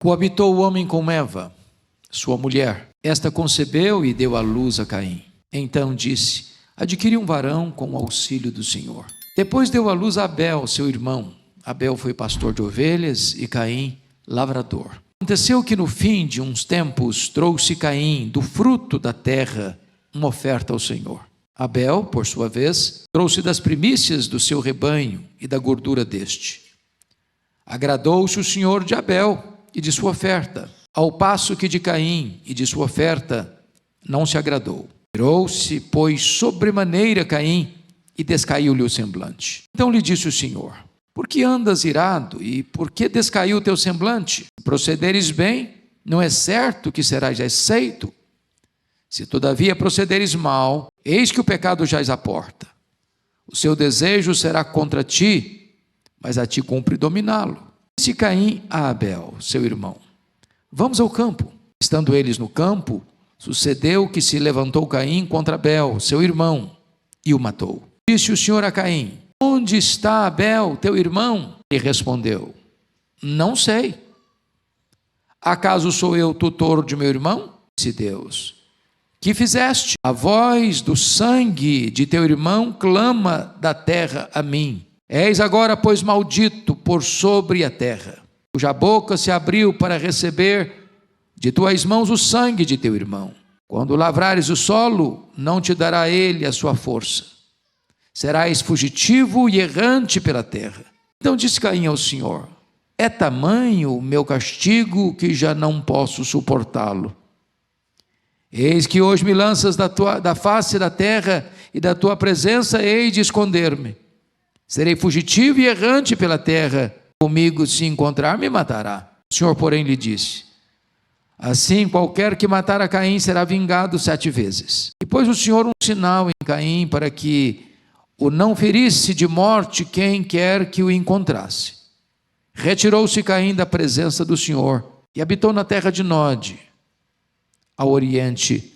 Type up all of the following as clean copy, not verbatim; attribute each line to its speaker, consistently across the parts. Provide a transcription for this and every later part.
Speaker 1: Coabitou o homem com Eva, sua mulher. Esta concebeu e deu à luz a Caim. Então disse: adquiri um varão com o auxílio do Senhor. Depois deu à luz a Abel, seu irmão. Abel foi pastor de ovelhas e Caim lavrador. Aconteceu que no fim de uns tempos trouxe Caim do fruto da terra uma oferta ao Senhor. Abel, por sua vez, trouxe das primícias do seu rebanho e da gordura deste. Agradou-se o Senhor de Abel e de sua oferta, ao passo que de Caim e de sua oferta não se agradou. Irou-se, pois, sobremaneira Caim, e descaiu-lhe o semblante. Então lhe disse o Senhor: por que andas irado, e por que descaiu o teu semblante? Se procederes bem, não é certo que serás aceito. Se todavia procederes mal, eis que o pecado jaz à porta. O seu desejo será contra ti, mas a ti cumpre dominá-lo. Disse Caim a Abel, seu irmão: vamos ao campo. Estando eles no campo, sucedeu que se levantou Caim contra Abel, seu irmão, e o matou. Disse o Senhor a Caim: onde está Abel, teu irmão? E respondeu: não sei. Acaso sou eu tutor de meu irmão? Disse Deus: que fizeste? A voz do sangue de teu irmão clama da terra a mim. És agora, pois, maldito por sobre a terra, cuja boca se abriu para receber de tuas mãos o sangue de teu irmão. Quando lavrares o solo, não te dará ele a sua força. Serás fugitivo e errante pela terra. Então disse Caim ao Senhor: é tamanho o meu castigo que já não posso suportá-lo. Eis que hoje me lanças da face da terra, e da tua presença hei de esconder-me. Serei fugitivo e errante pela terra. Comigo se encontrar, me matará. O Senhor, porém, lhe disse: assim qualquer que matar a Caim será vingado 7 vezes. E pôs o Senhor um sinal em Caim, para que o não ferisse de morte quem quer que o encontrasse. Retirou-se Caim da presença do Senhor e habitou na terra de Nod, ao oriente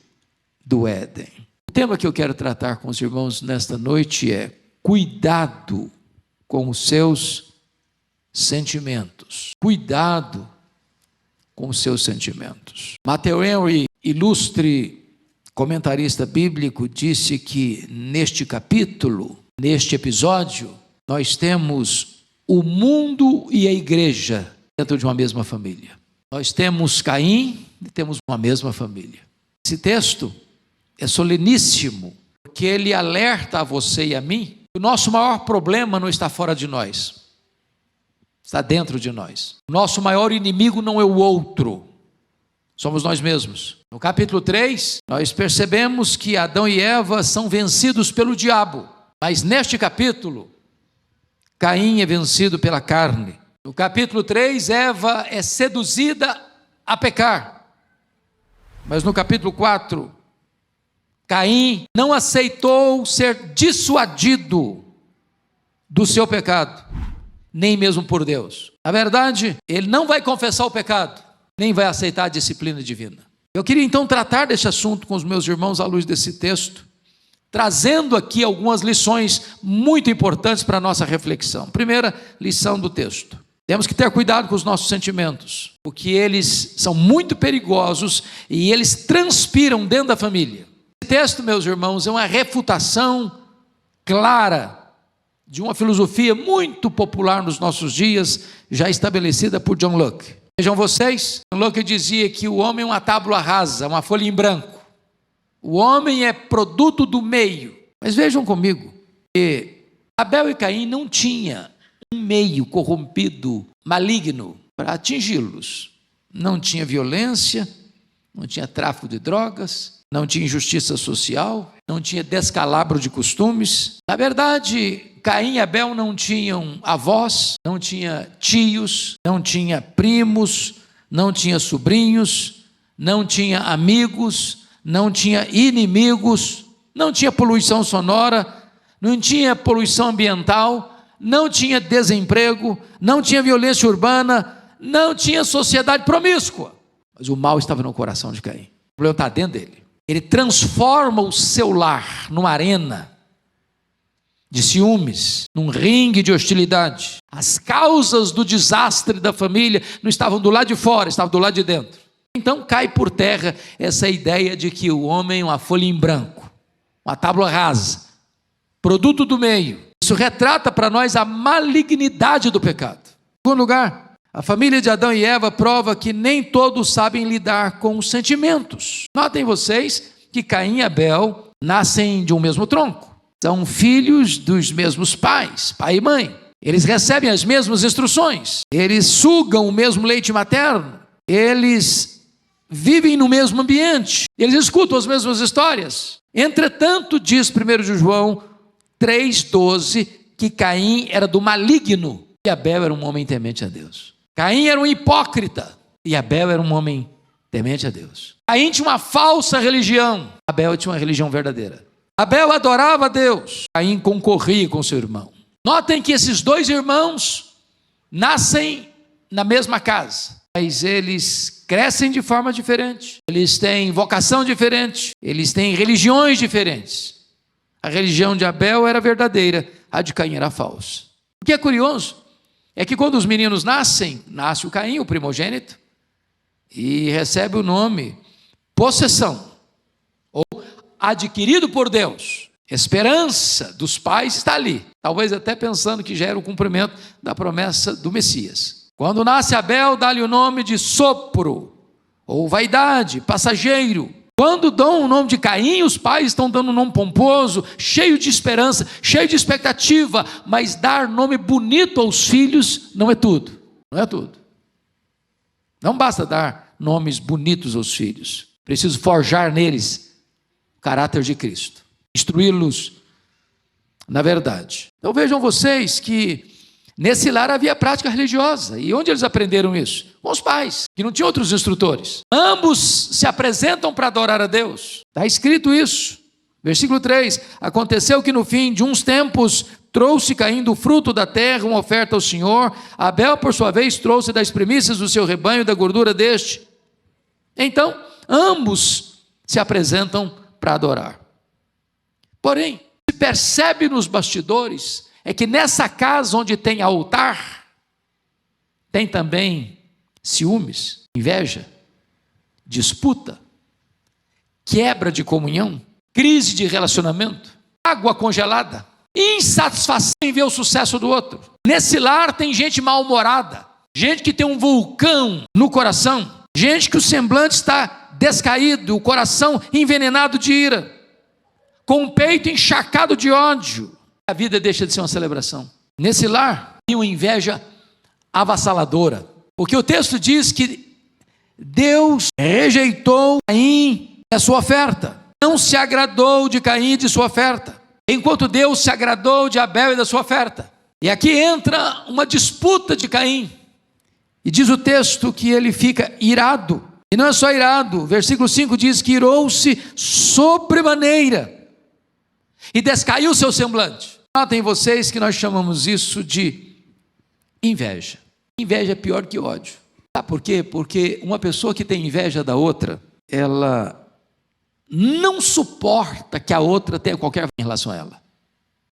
Speaker 1: do Éden. O tema que eu quero tratar com os irmãos nesta noite é: cuidado com os seus sentimentos. Cuidado com os seus sentimentos. Matthew Henry, ilustre comentarista bíblico, disse que neste capítulo, neste episódio, nós temos o mundo e a igreja dentro de uma mesma família. Nós temos Caim e temos uma mesma família. Esse texto é soleníssimo, porque ele alerta a você e a mim que o nosso maior problema não está fora de nós, está dentro de nós. O nosso maior inimigo não é o outro, somos nós mesmos. No capítulo 3, nós percebemos que Adão e Eva são vencidos pelo diabo, mas neste capítulo, Caim é vencido pela carne. No capítulo 3, Eva é seduzida a pecar, mas no capítulo 4, Caim não aceitou ser dissuadido do seu pecado, nem mesmo por Deus. Na verdade, ele não vai confessar o pecado, nem vai aceitar a disciplina divina. Eu queria então tratar desse assunto com os meus irmãos à luz desse texto, trazendo aqui algumas lições muito importantes para a nossa reflexão. Primeira lição do texto: temos que ter cuidado com os nossos sentimentos, porque eles são muito perigosos e eles transpiram dentro da família. Esse texto, meus irmãos, é uma refutação clara de uma filosofia muito popular nos nossos dias, já estabelecida por John Locke. Vejam vocês, John Locke dizia que o homem é uma tábua rasa, uma folha em branco. O homem é produto do meio. Mas vejam comigo, que Abel e Caim não tinham um meio corrompido, maligno, para atingi-los. Não tinha violência, não tinha tráfico de drogas, não tinha injustiça social, não tinha descalabro de costumes. Na verdade, Caim e Abel não tinham avós, não tinha tios, não tinha primos, não tinha sobrinhos, não tinha amigos, não tinha inimigos, não tinha poluição sonora, não tinha poluição ambiental, não tinha desemprego, não tinha violência urbana, não tinha sociedade promíscua. Mas o mal estava no coração de Caim. O problema está dentro dele. Ele transforma o seu lar numa arena de ciúmes, num ringue de hostilidade. As causas do desastre da família não estavam do lado de fora, estavam do lado de dentro. Então cai por terra essa ideia de que o homem é uma folha em branco, uma tábua rasa, produto do meio. Isso retrata para nós a malignidade do pecado. Em segundo lugar, a família de Adão e Eva prova que nem todos sabem lidar com os sentimentos. Notem vocês que Caim e Abel nascem de um mesmo tronco. São filhos dos mesmos pais, pai e mãe. Eles recebem as mesmas instruções. Eles sugam o mesmo leite materno. Eles vivem no mesmo ambiente. Eles escutam as mesmas histórias. Entretanto, diz 1 João 3,12, que Caim era do maligno e Abel era um homem temente a Deus. Caim era um hipócrita e Abel era um homem temente a Deus. Caim tinha uma falsa religião, Abel tinha uma religião verdadeira. Abel adorava a Deus, Caim concorria com seu irmão. Notem que esses dois irmãos nascem na mesma casa, mas eles crescem de forma diferente, eles têm vocação diferente, eles têm religiões diferentes. A religião de Abel era verdadeira, a de Caim era falsa. O que é curioso é que quando os meninos nascem, nasce o Caim, o primogênito, e recebe o nome possessão, ou adquirido por Deus. Esperança dos pais está ali, talvez até pensando que já era o cumprimento da promessa do Messias. Quando nasce Abel, dá-lhe o nome de sopro, ou vaidade, passageiro. Quando dão o nome de Caim, os pais estão dando um nome pomposo, cheio de esperança, cheio de expectativa, mas dar nome bonito aos filhos não é tudo, não é tudo. Não basta dar nomes bonitos aos filhos, preciso forjar neles o caráter de Cristo, instruí-los na verdade. Então vejam vocês que nesse lar havia prática religiosa. E onde eles aprenderam isso? Com os pais, que não tinham outros instrutores. Ambos se apresentam para adorar a Deus. Está escrito isso. Versículo 3. Aconteceu que no fim de uns tempos trouxe Caim do fruto da terra uma oferta ao Senhor. Abel, por sua vez, trouxe das primícias do seu rebanho e da gordura deste. Então, ambos se apresentam para adorar. Porém, se percebe nos bastidores é que nessa casa onde tem altar, tem também ciúmes, inveja, disputa, quebra de comunhão, crise de relacionamento, água congelada, insatisfação em ver o sucesso do outro. Nesse lar tem gente mal-humorada, gente que tem um vulcão no coração, gente que o semblante está descaído, o coração envenenado de ira, com o peito encharcado de ódio. A vida deixa de ser uma celebração. Nesse lar, tem uma inveja avassaladora, porque o texto diz que Deus rejeitou Caim e a sua oferta, não se agradou de Caim e de sua oferta, enquanto Deus se agradou de Abel e da sua oferta. E aqui entra uma disputa de Caim, e diz o texto que ele fica irado, e não é só irado, versículo 5 diz que irou-se sobremaneira, e descaiu o seu semblante. Notem vocês que nós chamamos isso de inveja. Inveja é pior que ódio. Sabe por quê? Porque uma pessoa que tem inveja da outra, ela não suporta que a outra tenha qualquer em relação a ela.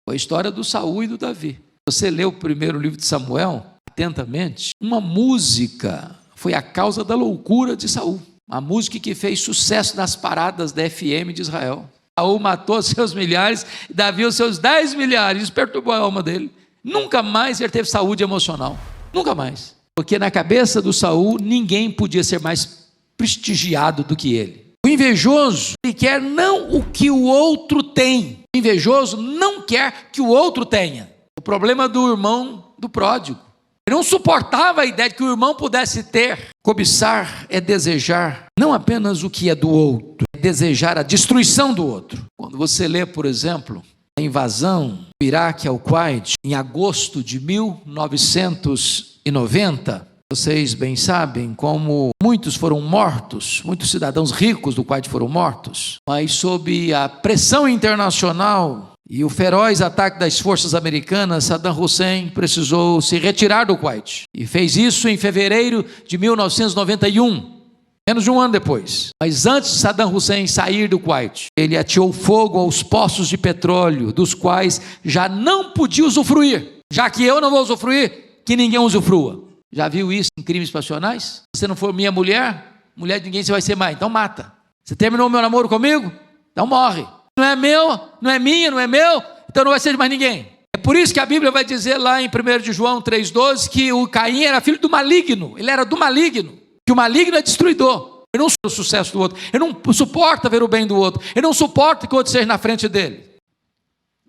Speaker 1: Foi a história do Saul e do Davi. Você lê o primeiro livro de Samuel atentamente, uma música foi a causa da loucura de Saul. Uma música que fez sucesso nas paradas da FM de Israel. Saul matou seus milhares, Davi os seus 10 milhares, isso perturbou a alma dele. Nunca mais ele teve saúde emocional, nunca mais. Porque na cabeça do Saul, ninguém podia ser mais prestigiado do que ele. O invejoso, ele quer não o que o outro tem. O invejoso não quer que o outro tenha. O problema do irmão do pródigo. Ele não suportava a ideia de que o irmão pudesse ter. Cobiçar é desejar não apenas o que é do outro, é desejar a destruição do outro. Quando você lê, por exemplo, a invasão do Iraque ao Kuwait, em agosto de 1990, vocês bem sabem como muitos foram mortos, muitos cidadãos ricos do Kuwait foram mortos, mas sob a pressão internacional e o feroz ataque das forças americanas, Saddam Hussein precisou se retirar do Kuwait. E fez isso em fevereiro de 1991. menos de um ano depois. Mas antes de Saddam Hussein sair do Kuwait, ele ateou fogo aos poços de petróleo, dos quais já não podia usufruir. Já que eu não vou usufruir, que ninguém usufrua. Já viu isso em crimes passionais? Se você não for minha mulher, mulher de ninguém você vai ser mais, então mata. Você terminou o meu namoro comigo? Então morre. Não é meu, não é minha, não é meu, então não vai ser de mais ninguém. É por isso que a Bíblia vai dizer lá em 1 de João 3,12 que o Caim era filho do maligno. Ele era do maligno. Que o maligno é destruidor. Ele não suporta o sucesso do outro. Ele não suporta ver o bem do outro. Ele não suporta que o outro seja na frente dele.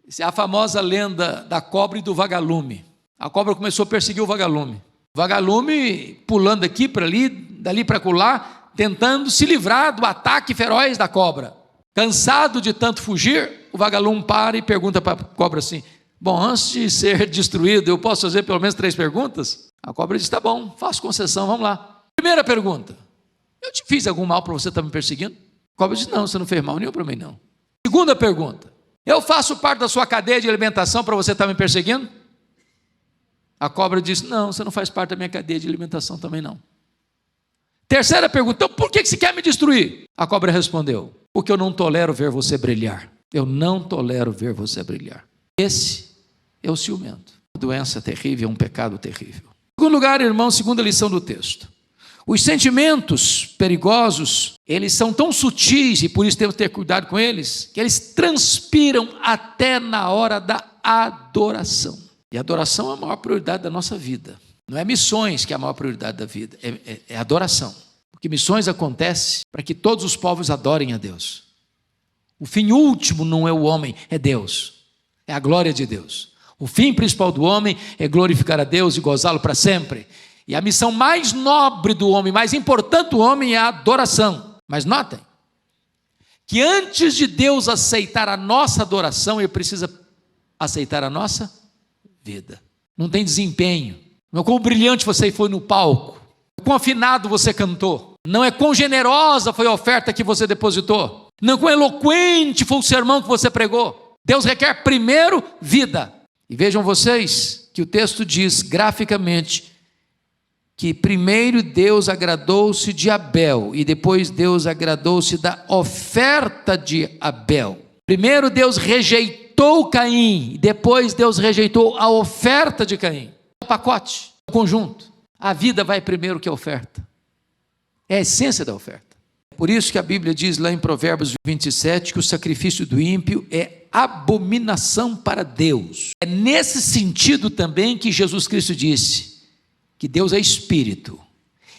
Speaker 1: Essa é a famosa lenda da cobra e do vagalume. A cobra começou a perseguir o vagalume. O vagalume pulando aqui para ali, dali para acolá, tentando se livrar do ataque feroz da cobra. Cansado de tanto fugir, o vagalume para e pergunta para a cobra assim: bom, antes de ser destruído, eu posso fazer pelo menos 3 perguntas? A cobra diz: tá bom, faço concessão, vamos lá. Primeira pergunta: eu te fiz algum mal para você estar me perseguindo? A cobra diz: não, você não fez mal nenhum para mim, não. Segunda pergunta: eu faço parte da sua cadeia de alimentação para você estar me perseguindo? A cobra diz: não, você não faz parte da minha cadeia de alimentação também não. Terceira pergunta: então por que você quer me destruir? A cobra respondeu: porque eu não tolero ver você brilhar. Eu não tolero ver você brilhar. Esse é o ciumento. Uma doença terrível, é um pecado terrível. Em segundo lugar, irmão, segunda lição do texto. Os sentimentos perigosos, eles são tão sutis, e por isso temos que ter cuidado com eles, que eles transpiram até na hora da adoração. E a adoração é a maior prioridade da nossa vida. Não é missões que é a maior prioridade da vida, é adoração. Porque missões acontecem para que todos os povos adorem a Deus. O fim último não é o homem, é Deus. É a glória de Deus. O fim principal do homem é glorificar a Deus e gozá-lo para sempre. E a missão mais nobre do homem, mais importante do homem é a adoração. Mas notem, que antes de Deus aceitar a nossa adoração, Ele precisa aceitar a nossa vida. Não tem desempenho. Não é quão brilhante você foi no palco. Não é quão afinado você cantou. Não é quão generosa foi a oferta que você depositou. Não é quão eloquente foi o sermão que você pregou. Deus requer primeiro vida. E vejam vocês que o texto diz graficamente que primeiro Deus agradou-se de Abel e depois Deus agradou-se da oferta de Abel. Primeiro Deus rejeitou Caim e depois Deus rejeitou a oferta de Caim. É um pacote, um conjunto. A vida vai primeiro que a oferta. É a essência da oferta. Por isso que a Bíblia diz lá em Provérbios 27 que o sacrifício do ímpio é abominação para Deus. É nesse sentido também que Jesus Cristo disse que Deus é espírito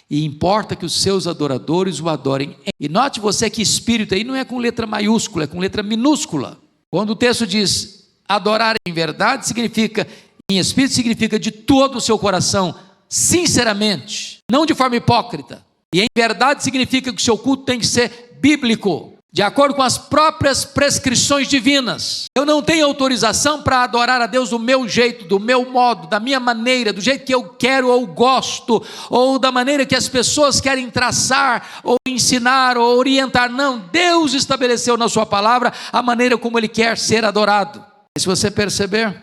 Speaker 1: e importa que os seus adoradores o adorem. E note você que espírito aí não é com letra maiúscula, é com letra minúscula. Quando o texto diz adorar em verdade, significa, em espírito significa de todo o seu coração, sinceramente, não de forma hipócrita. E em verdade significa que o seu culto tem que ser bíblico, de acordo com as próprias prescrições divinas. Eu não tenho autorização para adorar a Deus do meu jeito, do meu modo, da minha maneira, do jeito que eu quero ou gosto, ou da maneira que as pessoas querem traçar, ou ensinar, ou orientar. Não, Deus estabeleceu na sua palavra a maneira como Ele quer ser adorado. E se você perceber,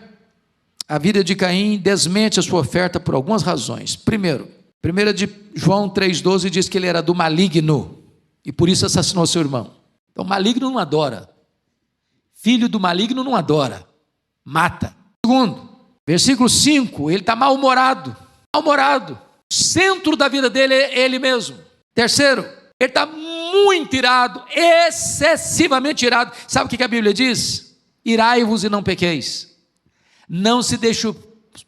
Speaker 1: a vida de Caim desmente a sua oferta por algumas razões. Primeiro, 1 de João 3,12 diz que ele era do maligno, e por isso assassinou seu irmão. Então, maligno não adora. Filho do maligno não adora. Mata. Segundo, versículo 5, ele está mal-humorado. Mal-humorado. O centro da vida dele é ele mesmo. Terceiro, ele está muito irado, excessivamente irado. Sabe o que a Bíblia diz? Irai-vos e não pequeis. Não se deixe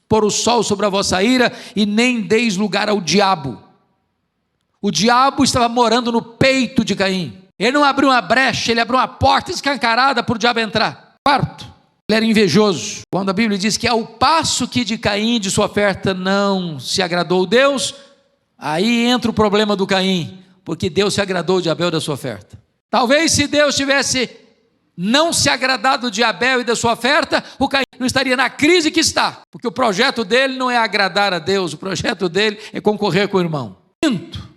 Speaker 1: pôr o sol sobre a vossa ira e nem deis lugar ao diabo. O diabo estava morando no peito de Caim. Ele não abriu uma brecha, ele abriu uma porta escancarada para o diabo entrar. Quarto, ele era invejoso. Quando a Bíblia diz que ao passo que de Caim, de sua oferta, não se agradou Deus, aí entra o problema do Caim, porque Deus se agradou de Abel da sua oferta. Talvez se Deus tivesse não se agradado de Abel e da sua oferta, o Caim não estaria na crise que está, porque o projeto dele não é agradar a Deus, o projeto dele é concorrer com o irmão. Quinto,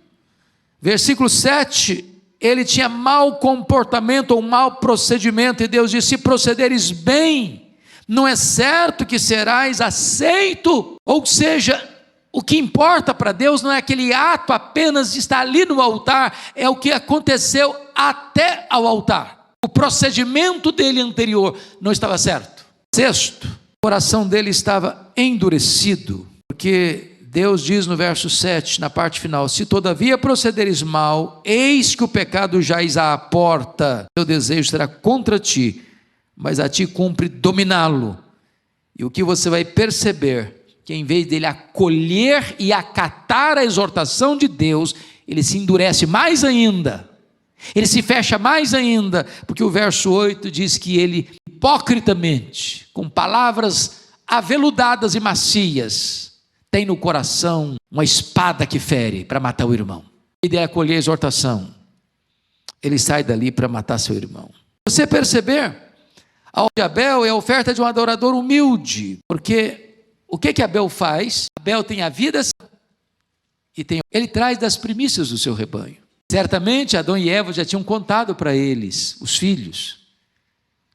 Speaker 1: versículo 7, ele tinha mau comportamento ou mau procedimento, e Deus disse: se procederes bem, não é certo que serás aceito, ou seja, o que importa para Deus não é aquele ato apenas de estar ali no altar, é o que aconteceu até ao altar. O procedimento dele anterior não estava certo. Sexto, o coração dele estava endurecido, porque Deus diz no verso 7, na parte final: se todavia procederes mal, eis que o pecado jaz à porta, seu desejo será contra ti, mas a ti cumpre dominá-lo. E o que você vai perceber, que em vez dele acolher e acatar a exortação de Deus, ele se endurece mais ainda, ele se fecha mais ainda, porque o verso 8 diz que ele, hipocritamente, com palavras aveludadas e macias, tem no coração uma espada que fere para matar o irmão. E dele acolher a exortação, ele sai dali para matar seu irmão. Você perceber, a de Abel é a oferta de um adorador humilde, porque o que Abel faz? Abel tem a vida e ele traz das primícias do seu rebanho. Certamente Adão e Eva já tinham contado para eles, os filhos,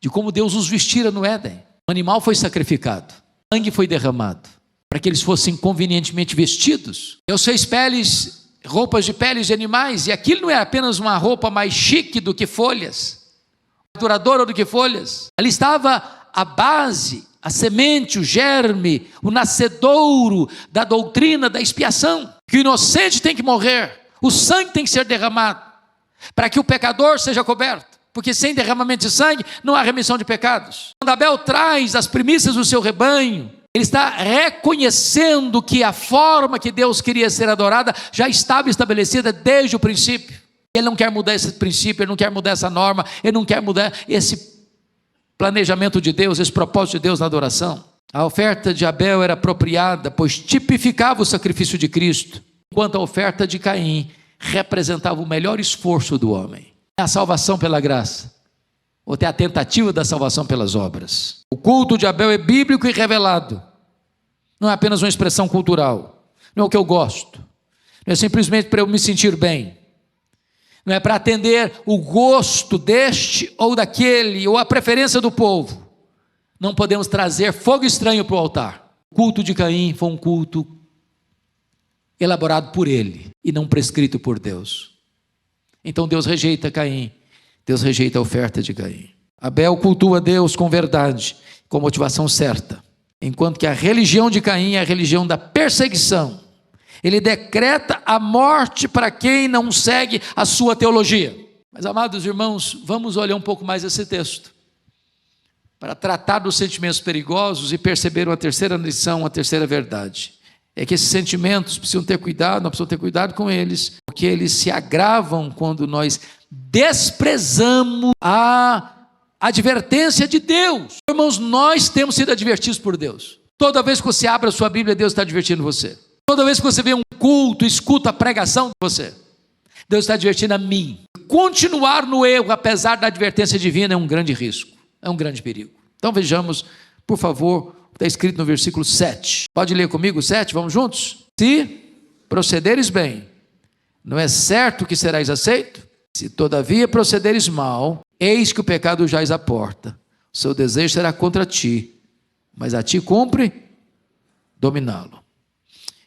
Speaker 1: de como Deus os vestira no Éden. O animal foi sacrificado, sangue foi derramado, para que eles fossem convenientemente vestidos. Deus fez peles, roupas de peles de animais, e aquilo não é apenas uma roupa mais chique do que folhas, duradoura do que folhas. Ali estava a base, a semente, o germe, o nascedouro da doutrina da expiação, que o inocente tem que morrer, o sangue tem que ser derramado, para que o pecador seja coberto, porque sem derramamento de sangue não há remissão de pecados. Quando Abel traz as primícias do seu rebanho, ele está reconhecendo que a forma que Deus queria ser adorada já estava estabelecida desde o princípio. Ele não quer mudar esse princípio, ele não quer mudar essa norma, ele não quer mudar esse planejamento de Deus, esse propósito de Deus na adoração. A oferta de Abel era apropriada, pois tipificava o sacrifício de Cristo, enquanto a oferta de Caim representava o melhor esforço do homem. A salvação pela graça, ou até a tentativa da salvação pelas obras. O culto de Abel é bíblico e revelado, não é apenas uma expressão cultural, não é o que eu gosto, não é simplesmente para eu me sentir bem, não é para atender o gosto deste ou daquele, ou a preferência do povo. Não podemos trazer fogo estranho para o altar. O culto de Caim foi um culto elaborado por ele e não prescrito por Deus. Então Deus rejeita Caim, Deus rejeita a oferta de Caim. Abel cultua Deus com verdade, com motivação certa, enquanto que a religião de Caim é a religião da perseguição. Ele decreta a morte para quem não segue a sua teologia. Mas, amados irmãos, vamos olhar um pouco mais esse texto, para tratar dos sentimentos perigosos e perceber uma terceira lição, uma terceira verdade. É que esses sentimentos precisam ter cuidado, nós precisamos ter cuidado com eles, porque eles se agravam quando nós desprezamos a advertência de Deus. Irmãos, nós temos sido advertidos por Deus. Toda vez que você abre a sua Bíblia, Deus está advertindo você. Toda vez que você vê um culto, escuta a pregação de você, Deus está advertindo a mim. Continuar no erro, apesar da advertência divina, é um grande risco, é um grande perigo. Então vejamos, por favor, o que está escrito no versículo 7. Pode ler comigo o 7, vamos juntos? Se procederes bem, não é certo que serás aceito? Se todavia procederes mal, eis que o pecado jaz à porta. O seu desejo será contra ti, mas a ti cumpre dominá-lo.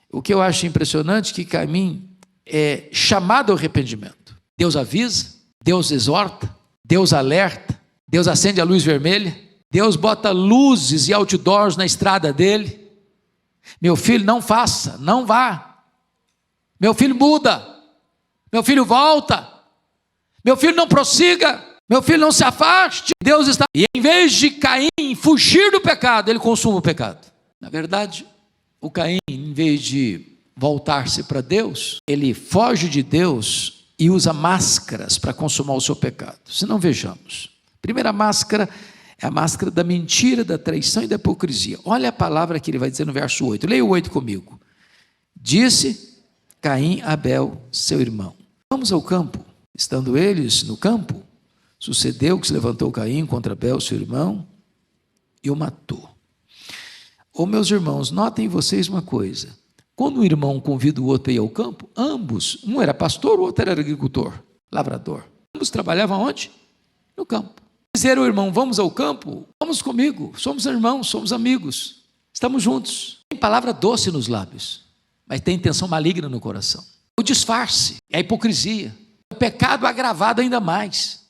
Speaker 1: O que eu acho impressionante é que Caim é chamado ao arrependimento. Deus avisa, Deus exorta, Deus alerta, Deus acende a luz vermelha, Deus bota luzes e outdoors na estrada dele. Meu filho, não faça, não vá. Meu filho, muda. Meu filho, volta. Meu filho, não prossiga. Meu filho, não se afaste. Deus está... E em vez de Caim fugir do pecado, ele consuma o pecado. Na verdade, o Caim, em vez de voltar-se para Deus, ele foge de Deus e usa máscaras para consumar o seu pecado. Se não, vejamos. A primeira máscara é a máscara da mentira, da traição e da hipocrisia. Olha a palavra que ele vai dizer no verso 8. Leia o 8 comigo. Disse Caim a Abel, seu irmão: vamos ao campo. Estando eles no campo, sucedeu que se levantou Caim contra Abel, seu irmão, e o matou. Meus irmãos, notem vocês uma coisa. Quando um irmão convida o outro a ir ao campo, ambos, um era pastor, o outro era agricultor, lavrador. Ambos trabalhavam onde? No campo. Dizer ao irmão: vamos ao campo? Vamos comigo, somos irmãos, somos amigos, estamos juntos. Tem palavra doce nos lábios. mas tem intenção maligna no coração. O disfarce, é a hipocrisia. O pecado agravado ainda mais.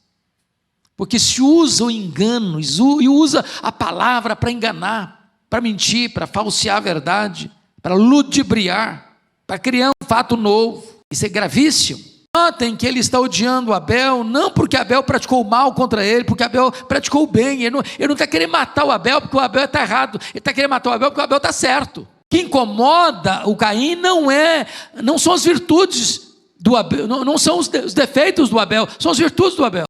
Speaker 1: Porque se usa o engano e usa a palavra para enganar, para mentir, para falsear a verdade, para ludibriar, para criar um fato novo. Isso é gravíssimo. Notem que ele está odiando Abel, não porque Abel praticou o mal contra ele, porque Abel praticou o bem. Ele não está querendo matar o Abel porque o Abel está errado. Ele está querendo matar o Abel porque o Abel está certo. O que incomoda o Caim não são as virtudes do Abel, não são os defeitos do Abel, são as virtudes do Abel.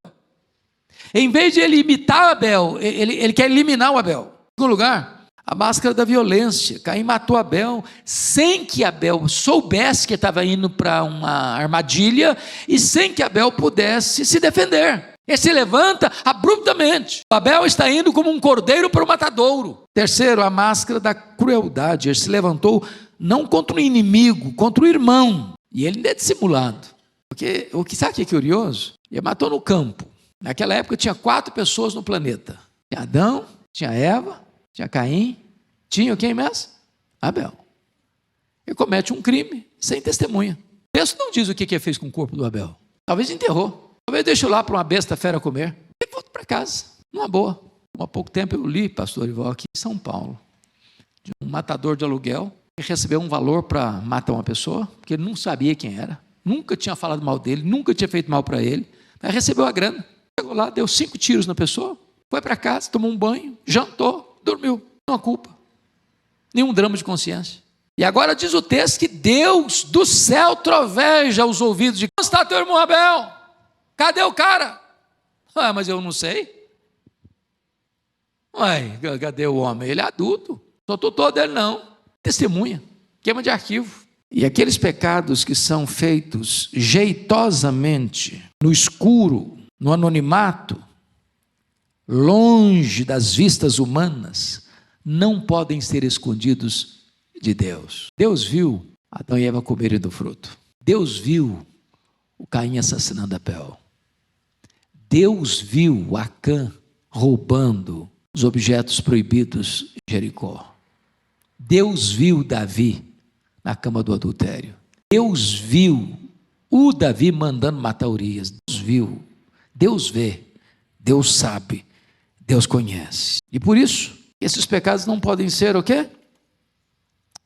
Speaker 1: Em vez de ele imitar Abel, ele quer eliminar o Abel. Em segundo lugar, a máscara da violência. Caim matou Abel sem que Abel soubesse que estava indo para uma armadilha e sem que Abel pudesse se defender. Ele se levanta abruptamente. Abel está indo como um cordeiro para o matadouro. Terceiro, a máscara da crueldade. Ele se levantou não contra o inimigo, contra o irmão. E ele ainda é dissimulado. Porque sabe o que é curioso? Ele matou no campo. Naquela época tinha 4 pessoas no planeta. Tinha Adão, tinha Eva, tinha Caim, tinha quem mesmo? Abel. Ele comete um crime sem testemunha. O texto não diz o que ele fez com o corpo do Abel. Talvez enterrou. Talvez deixou lá para uma besta fera comer. E volta para casa, numa boa. Há pouco tempo eu li, pastor Ivo, aqui em São Paulo, de um matador de aluguel que recebeu um valor para matar uma pessoa, porque ele não sabia quem era, nunca tinha falado mal dele, nunca tinha feito mal para ele, mas recebeu a grana. Chegou lá, deu 5 tiros na pessoa, foi para casa, tomou um banho, jantou, dormiu. Não há culpa, nenhum drama de consciência. E agora diz o texto que Deus do céu troveja os ouvidos de... Onde está teu irmão Abel? Cadê o cara? Ah, mas eu não sei. Ué, cadê o homem? Ele é adulto, sou tutor dele não. Testemunha, queima de arquivo. E aqueles pecados que são feitos jeitosamente, no escuro, no anonimato, longe das vistas humanas, não podem ser escondidos de Deus. Deus viu Adão e Eva comerem do fruto. Deus viu o Caim assassinando Abel. Deus viu Acã roubando os objetos proibidos em Jericó. Deus viu Davi na cama do adultério. Deus viu o Davi mandando matar Urias. Deus viu, Deus vê, Deus sabe, Deus conhece. E por isso, esses pecados não podem ser o quê?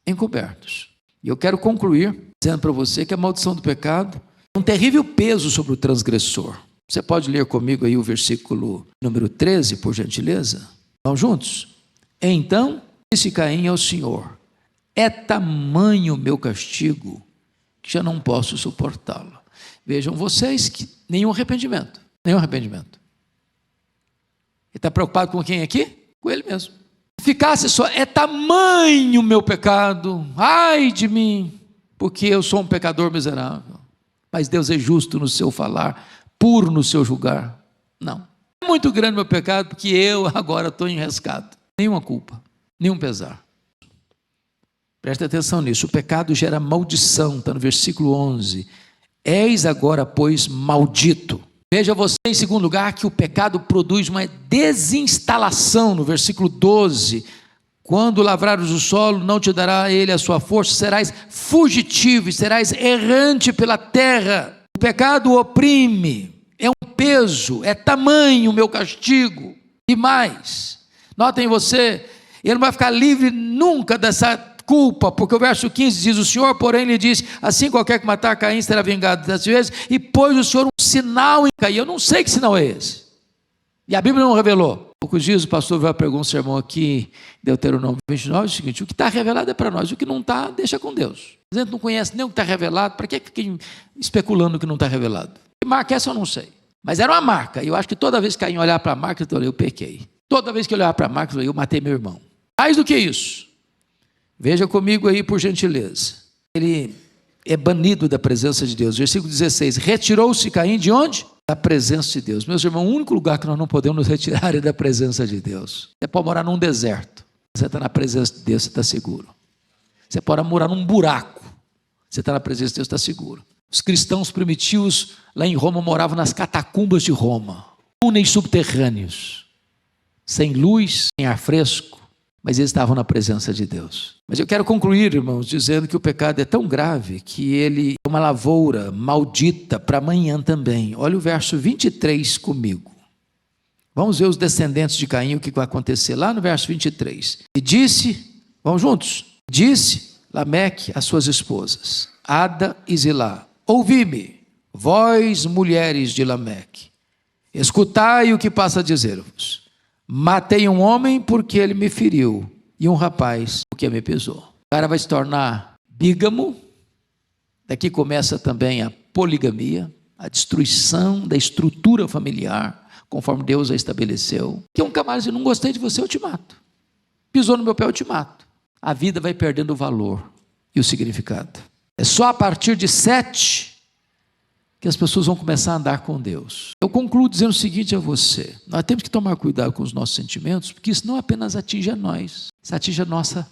Speaker 1: Encobertos. E eu quero concluir dizendo para você que a maldição do pecado é um terrível peso sobre o transgressor. Você pode ler comigo aí o versículo número 13, por gentileza? Vamos juntos? Então disse Caim ao Senhor: é tamanho o meu castigo que já não posso suportá-lo. Vejam vocês que nenhum arrependimento. Ele está preocupado com quem aqui? Com ele mesmo. Se ficasse só, é tamanho o meu pecado, ai de mim, porque eu sou um pecador miserável. Mas Deus é justo no seu falar, puro no seu julgar. Não. É muito grande o meu pecado, porque eu agora estou em rescate. Nenhuma culpa, nenhum pesar. Preste atenção nisso. O pecado gera maldição, está no versículo 11. És agora, pois, maldito. Veja você, em segundo lugar, que o pecado produz uma desinstalação, no versículo 12. Quando lavrares o solo, não te dará ele a sua força, serás fugitivo e serás errante pela terra. O pecado oprime, é um peso, é tamanho o meu castigo. E mais, notem você, ele não vai ficar livre nunca dessa culpa, porque o verso 15 diz: o Senhor, porém, lhe disse: assim qualquer que matar Caim será vingado 10 vezes, e pôs o Senhor um sinal em Caim. Eu não sei que sinal é esse, e a Bíblia não revelou. Poucos dias o pastor vai pregar um sermão aqui, Deuteronômio 29, é o seguinte: o que está revelado é para nós, o que não está, deixa com Deus. A gente não conhece nem o que está revelado, para que fiquem especulando o que não está revelado? Que marca essa eu não sei, mas era uma marca, e eu acho que toda vez que Caim olhar para a marca, eu pequei. Toda vez que eu olhar para a marca, eu matei meu irmão. Mais do que isso, veja comigo aí, por gentileza. Ele é banido da presença de Deus. Versículo 16: retirou-se Caim de onde? Da presença de Deus. Meus irmãos, o único lugar que nós não podemos nos retirar é da presença de Deus. Você pode morar num deserto, você está na presença de Deus, você está seguro. Você pode morar num buraco, você está na presença de Deus, está seguro. Os cristãos primitivos lá em Roma moravam nas catacumbas de Roma, túneis subterrâneos, sem luz, sem ar fresco, mas eles estavam na presença de Deus. Mas eu quero concluir, irmãos, dizendo que o pecado é tão grave que ele é uma lavoura maldita para amanhã também. Olha o verso 23 comigo. Vamos ver os descendentes de Caim, o que vai acontecer lá no verso 23. E disse, vamos juntos, disse Lameque às suas esposas, Ada e Zilá, ouvi-me, vós mulheres de Lameque, escutai o que passa a dizer-vos. Matei um homem porque ele me feriu, e um rapaz porque me pisou. O cara vai se tornar bígamo, daqui começa também a poligamia, a destruição da estrutura familiar, conforme Deus a estabeleceu. Que um camarada diz, não gostei de você, eu te mato. Pisou no meu pé, eu te mato. A vida vai perdendo o valor e o significado. É só a partir de 7 que as pessoas vão começar a andar com Deus. Eu concluo dizendo o seguinte a você: nós temos que tomar cuidado com os nossos sentimentos, porque isso não apenas atinge a nós, isso atinge a nossa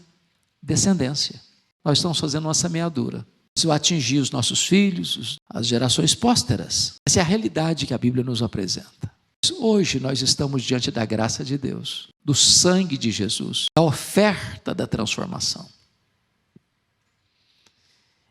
Speaker 1: descendência. Nós estamos fazendo uma semeadura. Isso vai atingir os nossos filhos, as gerações pósteras. Essa é a realidade que a Bíblia nos apresenta. Hoje nós estamos diante da graça de Deus, do sangue de Jesus, da oferta da transformação.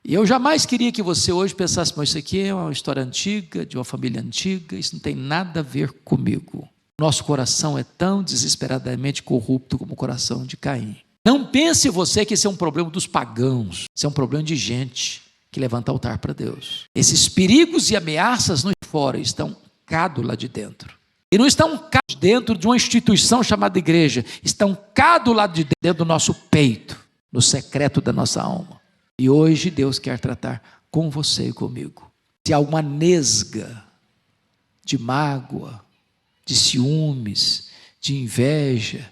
Speaker 1: E eu jamais queria que você hoje pensasse, mas isso aqui é uma história antiga, de uma família antiga, isso não tem nada a ver comigo. Nosso coração é tão desesperadamente corrupto como o coração de Caim. Não pense você que esse é um problema dos pagãos, isso é um problema de gente que levanta altar para Deus. Esses perigos e ameaças não fora, estão cados lá de dentro. E não estão cados dentro de uma instituição chamada igreja, estão cados lá de dentro do nosso peito, no secreto da nossa alma. E hoje Deus quer tratar com você e comigo. Se há alguma nesga de mágoa, de ciúmes, de inveja,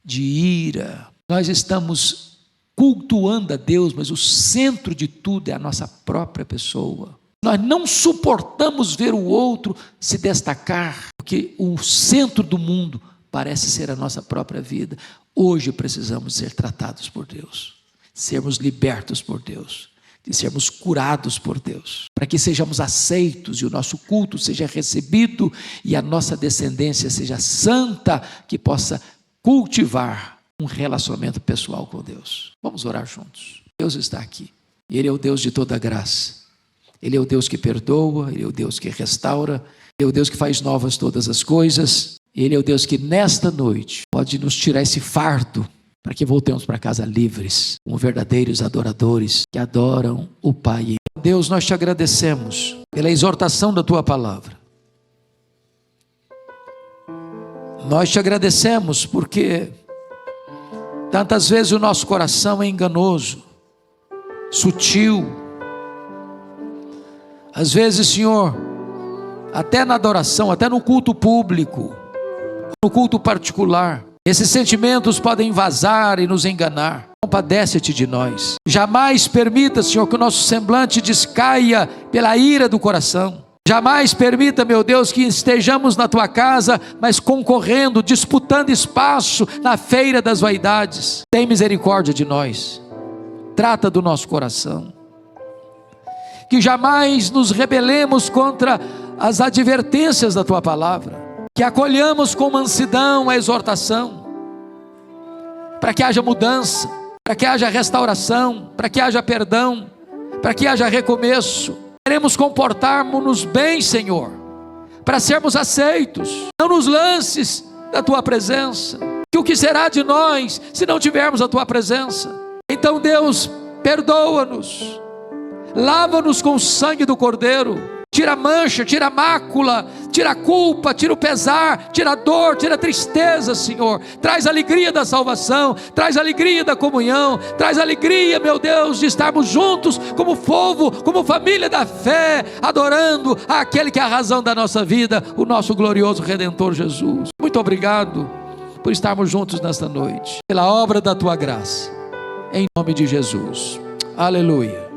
Speaker 1: de ira, nós estamos cultuando a Deus, mas o centro de tudo é a nossa própria pessoa. Nós não suportamos ver o outro se destacar, porque o centro do mundo parece ser a nossa própria vida. Hoje precisamos ser tratados por Deus, sermos libertos por Deus, de sermos curados por Deus, para que sejamos aceitos e o nosso culto seja recebido e a nossa descendência seja santa, que possa cultivar um relacionamento pessoal com Deus. Vamos orar juntos. Deus está aqui. Ele é o Deus de toda graça. Ele é o Deus que perdoa, Ele é o Deus que restaura, Ele é o Deus que faz novas todas as coisas. Ele é o Deus que nesta noite pode nos tirar esse fardo, para que voltemos para casa livres, como verdadeiros adoradores que adoram o Pai. Deus, nós te agradecemos pela exortação da Tua palavra. Nós te agradecemos porque tantas vezes o nosso coração é enganoso, sutil. Às vezes, Senhor, até na adoração, até no culto público, no culto particular, esses sentimentos podem vazar e nos enganar. Compadece-te de nós. Jamais permita, Senhor, que o nosso semblante descaia pela ira do coração. Jamais permita, meu Deus, que estejamos na Tua casa, mas concorrendo, disputando espaço na feira das vaidades. Tem misericórdia de nós. Trata do nosso coração. Que jamais nos rebelemos contra as advertências da Tua palavra, que acolhamos com mansidão a exortação, para que haja mudança, para que haja restauração, para que haja perdão, para que haja recomeço. Queremos comportarmos-nos bem, Senhor, para sermos aceitos. Não nos lances da Tua presença, que o que será de nós se não tivermos a Tua presença? Então, Deus, perdoa-nos. Lava-nos com o sangue do Cordeiro, tira a mancha, tira a mácula, tira a culpa, tira o pesar, tira a dor, tira a tristeza, Senhor. Traz a alegria da salvação, traz a alegria da comunhão, traz a alegria, meu Deus, de estarmos juntos como povo, como família da fé, adorando aquele que é a razão da nossa vida, o nosso glorioso Redentor Jesus. Muito obrigado por estarmos juntos nesta noite, pela obra da Tua graça, em nome de Jesus. Aleluia.